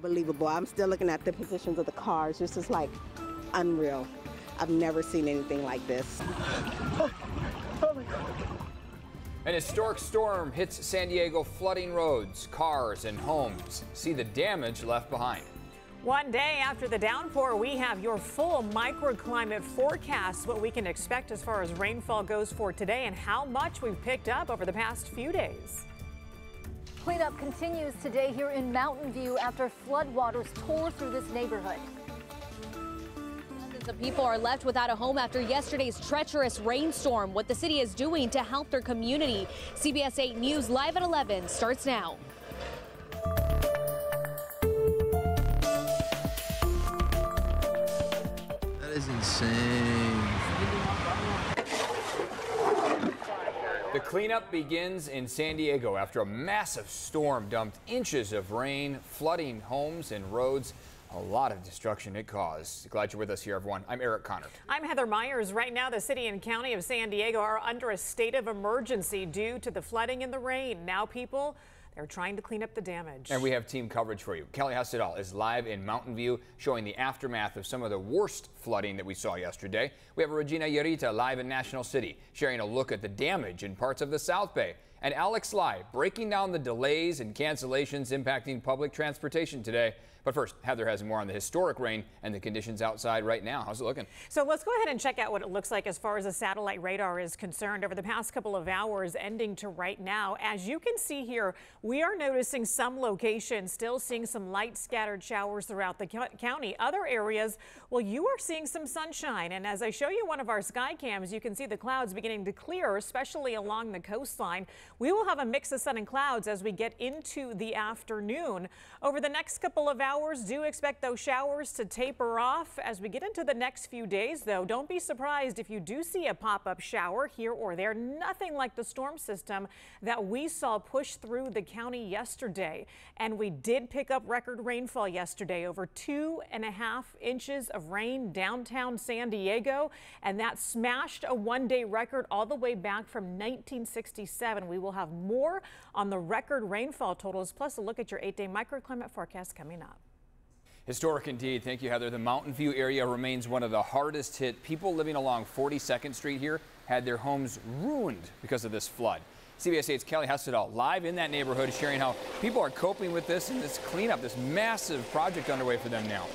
Unbelievable. I'm still looking at the positions of the cars. This is like unreal. I've never seen anything like this. An historic storm hits San Diego, flooding roads, cars, and homes. See the damage left behind. One day after the downpour, we have your full microclimate forecast, what we can expect as far as rainfall goes for today and how much we've picked up over the past few days. Cleanup continues today here in Mountain View after floodwaters tore through this neighborhood. Dozens of people are left without a home after yesterday's treacherous rainstorm. What the city is doing to help their community. CBS 8 News Live at 11 starts now. That is insane. The cleanup begins in San Diego after a massive storm dumped inches of rain, flooding homes and roads. A lot of destruction it caused. Glad you're with us here, everyone. I'm Eric Connor. I'm Heather Myers. Right now, the city and county of San Diego are under a state of emergency due to the flooding and the rain. Now, people, they're trying to clean up the damage. And we have team coverage for you. Kelly Hustedall is live in Mountain View, showing the aftermath of some of the worst flooding that we saw yesterday. We have Regina Yarita live in National City, sharing a look at the damage in parts of the South Bay. And Alex Lai breaking down the delays and cancellations impacting public transportation today. But first, Heather has more on the historic rain and the conditions outside right now. How's it looking? So let's go ahead and check out what it looks like as far as the satellite radar is concerned over the past couple of hours ending to right now. As you can see here, we are noticing some locations still seeing some light scattered showers throughout the county. Other areas, well, you are seeing some sunshine. And as I show you one of our sky cams, you can see the clouds beginning to clear, especially along the coastline. We will have a mix of sun and clouds as we get into the afternoon. Over the next couple of hours, do expect those showers to taper off as we get into the next few days, though. Don't be surprised if you do see a pop-up shower here or there. Nothing like the storm system that we saw push through the county yesterday. And we did pick up record rainfall yesterday, over 2.5 inches of rain downtown San Diego. And that smashed a one-day record all the way back from 1967. We will have more on the record rainfall totals, plus a look at your 8-day microclimate forecast coming up. Historic indeed. Thank you, Heather. The Mountain View area remains one of the hardest hit. People living along 42nd Street here had their homes ruined because of this flood. CBS 8's Kelly Hustedall live in that neighborhood, sharing how people are coping with this and this cleanup, this massive project underway for them now.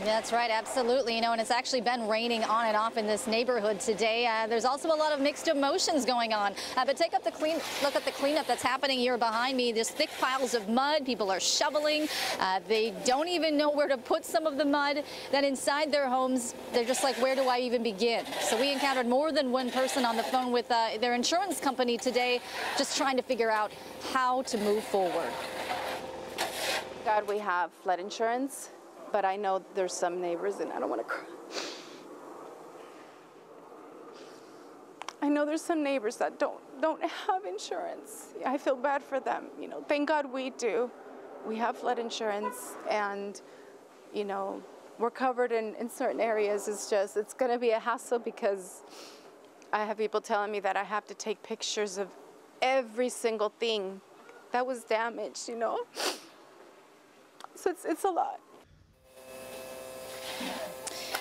That's right, absolutely. You know, and it's actually been raining on and off in this neighborhood today. There's also a lot of mixed emotions going on. But take up look at the cleanup that's happening here behind me. There's thick piles of mud. People are shoveling. They don't even know where to put some of the mud. Then inside their homes, they're just like, where do I even begin? So we encountered more than one person on the phone with their insurance company today, just trying to figure out how to move forward. God, we have flood insurance. But I know there's some neighbors, and I don't want to cry. I know there's some neighbors that don't have insurance. I feel bad for them. You know, thank God we do. We have flood insurance, and you know, we're covered in certain areas. It's going to be a hassle because I have people telling me that I have to take pictures of every single thing that was damaged. You know, so it's a lot.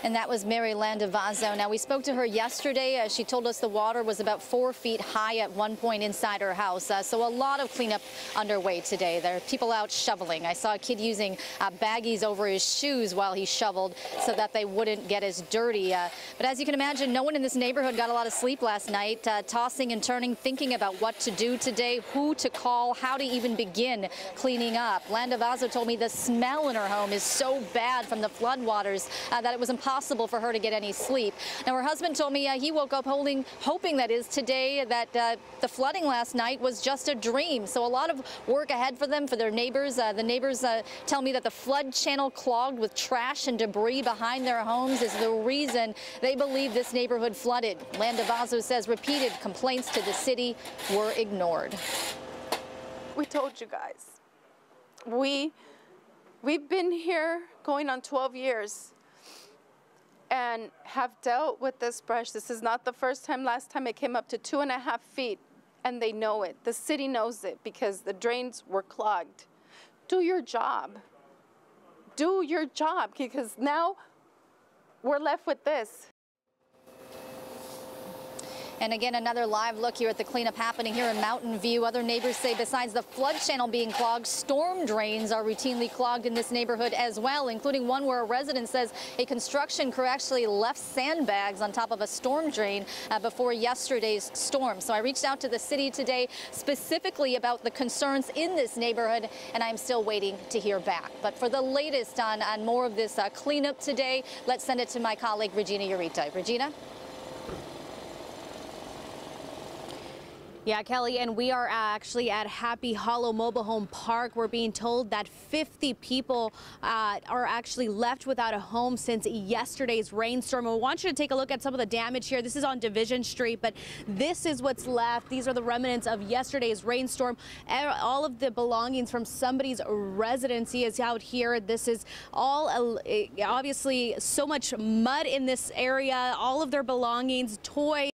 And that was Mary Landavazo. Now, we spoke to her yesterday. She told us the water was about 4 feet high at one point inside her house. So a lot of cleanup underway today. There are people out shoveling. I saw a kid using baggies over his shoes while he shoveled so that they wouldn't get as dirty. But as you can imagine, no one in this neighborhood got a lot of sleep last night, tossing and turning, thinking about what to do today, who to call, how to even begin cleaning up. Landavazo told me the smell in her home is so bad from the floodwaters that it was impossible for her to get any sleep. Now, her husband told me he woke up hoping that is today that the flooding last night was just a dream. So a lot of work ahead for them, for their neighbors. The neighbors tell me that the flood channel clogged with trash and debris behind their homes is the reason they believe this neighborhood flooded. Landavazo says repeated complaints to the city were ignored. We told you guys. We've been here going on 12 years. And have dealt with this brush. This is not the first time. Last time it came up to 2.5 feet, and they know it. The city knows it because the drains were clogged. do your job. Do your job, because now we're left with this. And again, another live look here at the cleanup happening here in Mountain View. Other neighbors say besides the flood channel being clogged, storm drains are routinely clogged in this neighborhood as well, including one where a resident says a construction crew actually left sandbags on top of a storm drain before yesterday's storm. So I reached out to the city today specifically about the concerns in this neighborhood, and I'm still waiting to hear back. But for the latest on more of this cleanup today, let's send it to my colleague Regina Urita. Regina? Yeah, Kelly, and we are actually at Happy Hollow Mobile Home Park. We're being told that 50 people are actually left without a home since yesterday's rainstorm. I want you to take a look at some of the damage here. This is on Division Street, but this is what's left. These are the remnants of yesterday's rainstorm. All of the belongings from somebody's residency is out here. This is all obviously so much mud in this area. All of their belongings, toys,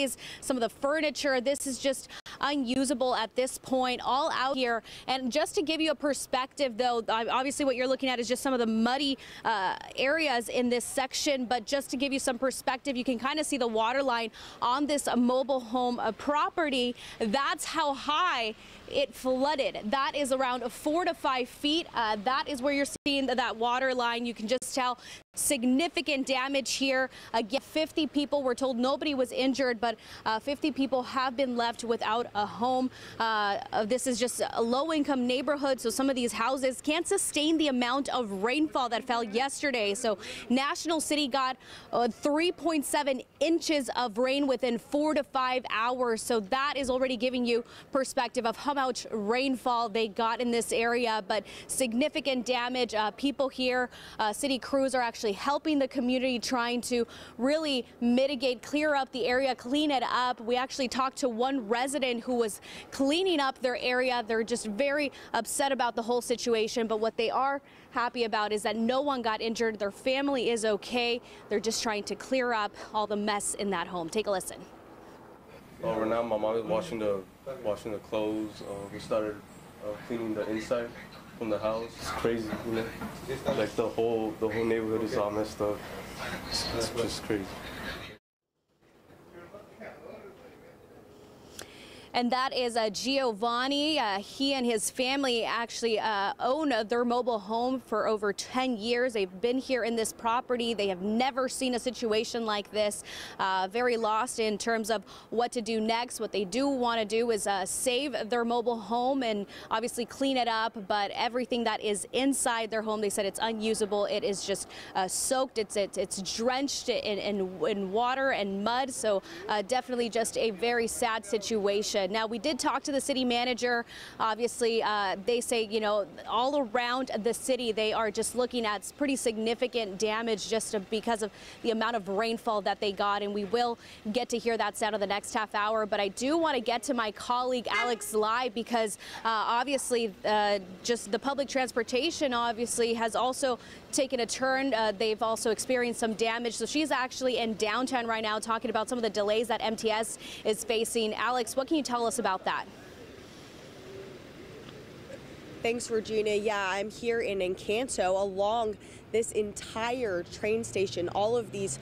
some of the furniture. This is just unusable at this point, all out here. And just to give you a perspective, though, obviously what you're looking at is just some of the muddy areas in this section, but just to give you some perspective, you can kind of see the water line on this mobile home property. That's how high it flooded. That is around 4 to 5 feet. That is where you're seeing that water line. You can just tell significant damage here. Again, 50 people were told, nobody was injured, but 50 people have been left without a home. This is just a low-income neighborhood, so some of these houses can't sustain the amount of rainfall that fell yesterday. So National City got 3.7 inches of rain within 4 to 5 hours. So that is already giving you perspective of how much rainfall they got in this area, but significant damage. People here, city crews are actually helping the community, trying to really mitigate, clear up the area, clean it up. We actually talked to one resident who was cleaning up their area. They're just very upset about the whole situation, but what they are happy about is that no one got injured. Their family is okay. They're just trying to clear up all the mess in that home. Take a listen. Right now, my mom is washing the clothes. We started cleaning the inside from the house. It's crazy, you know. Like the whole neighborhood is all messed up. It's just crazy. And that is Giovanni. He and his family actually own their mobile home for over 10 years. They've been here in this property. They have never seen a situation like this. Very lost in terms of what to do next. What they do want to do is save their mobile home and obviously clean it up. But everything that is inside their home, they said it's unusable. It is just soaked. It's drenched in water and mud. So definitely just a very sad situation. Now, we did talk to the city manager. Obviously, they say, you know, all around the city, they are just looking at pretty significant damage just because of the amount of rainfall that they got. And we will get to hear that sound in the next half hour. But I do want to get to my colleague Alex live because obviously just the public transportation obviously has also taken a turn. They've also experienced some damage. So she's actually in downtown right now talking about some of the delays that MTS is facing. Alex, what can you tell us about that? Thanks, Regina. Yeah, I'm here in Encanto along this entire train station. All of these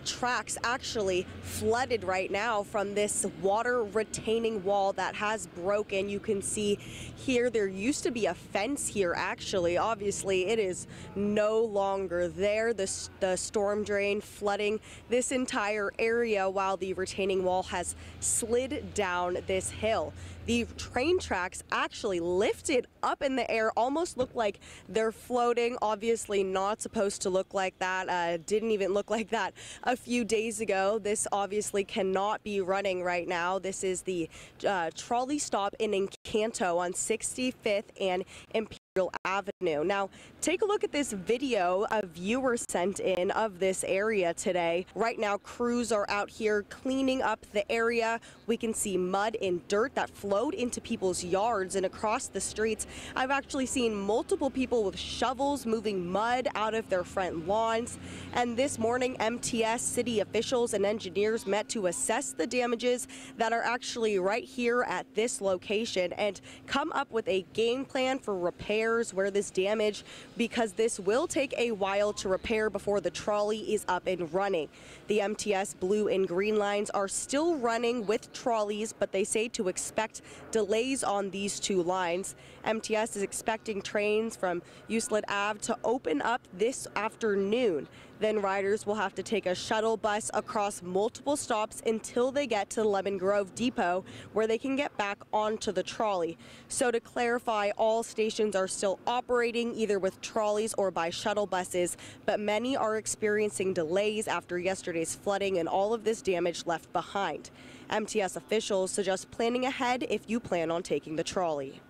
tracks actually flooded right now from this water retaining wall that has broken. You can see here there used to be a fence here actually. Obviously it is no longer there. The storm drain flooding this entire area while the retaining wall has slid down this hill. The train tracks actually lifted up in the air, almost look like they're floating. Obviously not supposed to look like that. Didn't even look like that a few days ago. This obviously cannot be running right now. This is the trolley stop in Encanto on 65th and Imperial Avenue. Now, take a look at this video a viewer sent in of this area today. Right now, crews are out here cleaning up the area. We can see mud and dirt that flowed into people's yards and across the streets. I've actually seen multiple people with shovels moving mud out of their front lawns. And this morning, MTS city officials and engineers met to assess the damages that are actually right here at this location and come up with a game plan for repair repairs where this damage, because this will take a while to repair before the trolley is up and running. The MTS blue and green lines are still running with trolleys, but they say to expect delays on these two lines. MTS is expecting trains from Euclid Ave to open up this afternoon. Then riders will have to take a shuttle bus across multiple stops until they get to Lemon Grove Depot, where they can get back onto the trolley. So to clarify, all stations are still operating either with trolleys or by shuttle buses, but many are experiencing delays after yesterday's flooding and all of this damage left behind. MTS officials suggest planning ahead if you plan on taking the trolley.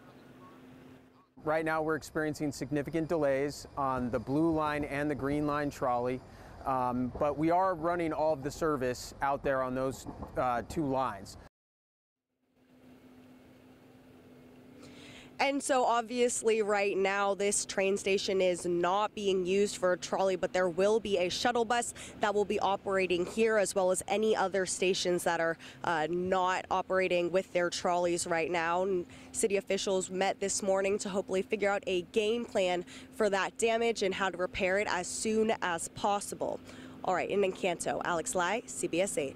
Right now we're experiencing significant delays on the blue line and the green line trolley, but we are running all of the service out there on those two lines. And so obviously right now this train station is not being used for a trolley, but there will be a shuttle bus that will be operating here, as well as any other stations that are not operating with their trolleys right now. And city officials met this morning to hopefully figure out a game plan for that damage and how to repair it as soon as possible. All right, in Encanto, Alex Lai, CBS 8.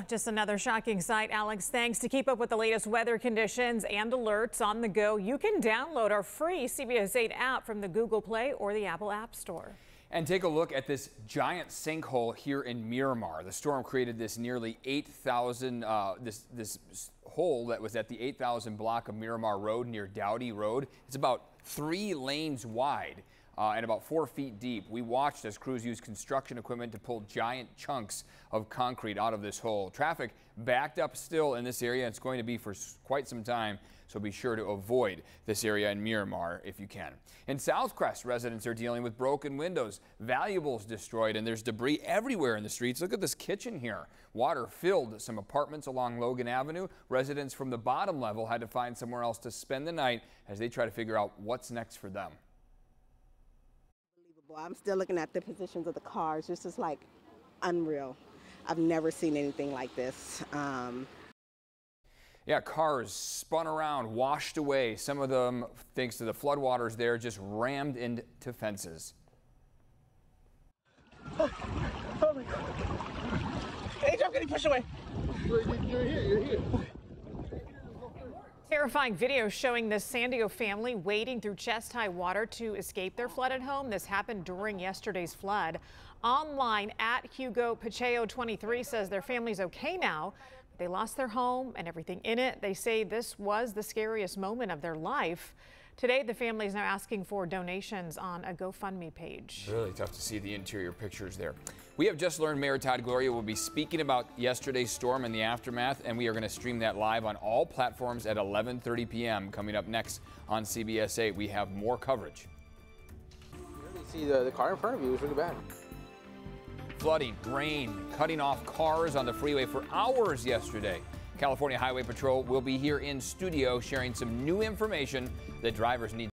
Just another shocking sight, Alex. Thanks. To keep up with the latest weather conditions and alerts on the go, you can download our free CBS 8 app from the Google Play or the Apple App Store. And take a look at this giant sinkhole here in Miramar. The storm created this nearly 8,000, this hole that was at the 8,000 block of Miramar Road near Dowdy Road. It's about 3 lanes wide. And about 4 feet deep. We watched as crews used construction equipment to pull giant chunks of concrete out of this hole. Traffic backed up still in this area. It's going to be for quite some time, so be sure to avoid this area in Miramar if you can. In Southcrest, residents are dealing with broken windows, valuables destroyed, and there's debris everywhere in the streets. Look at this kitchen here. Water filled some apartments along Logan Avenue. Residents from the bottom level had to find somewhere else to spend the night as they try to figure out what's next for them. I'm still looking at the positions of the cars. This is like unreal. I've never seen anything like this. Yeah, cars spun around, washed away. Some of them, thanks to the floodwaters there, just rammed into fences. Oh my God. Hey, I'm getting pushed away. You're here. Terrifying video showing this Sandio family wading through chest-high water to escape their flooded home. This happened during yesterday's flood. Online at Hugo Pacheco 23 says their family's okay now. But they lost their home and everything in it. They say this was the scariest moment of their life. Today, the family is now asking for donations on a GoFundMe page. Really tough to see the interior pictures there. We have just learned Mayor Todd Gloria will be speaking about yesterday's storm and the aftermath, and we are going to stream that live on all platforms at 11:30 p.m. Coming up next on CBS 8, we have more coverage. You see the car in front of you was really bad. Flooding, rain, cutting off cars on the freeway for hours yesterday. California Highway Patrol will be here in studio sharing some new information that drivers need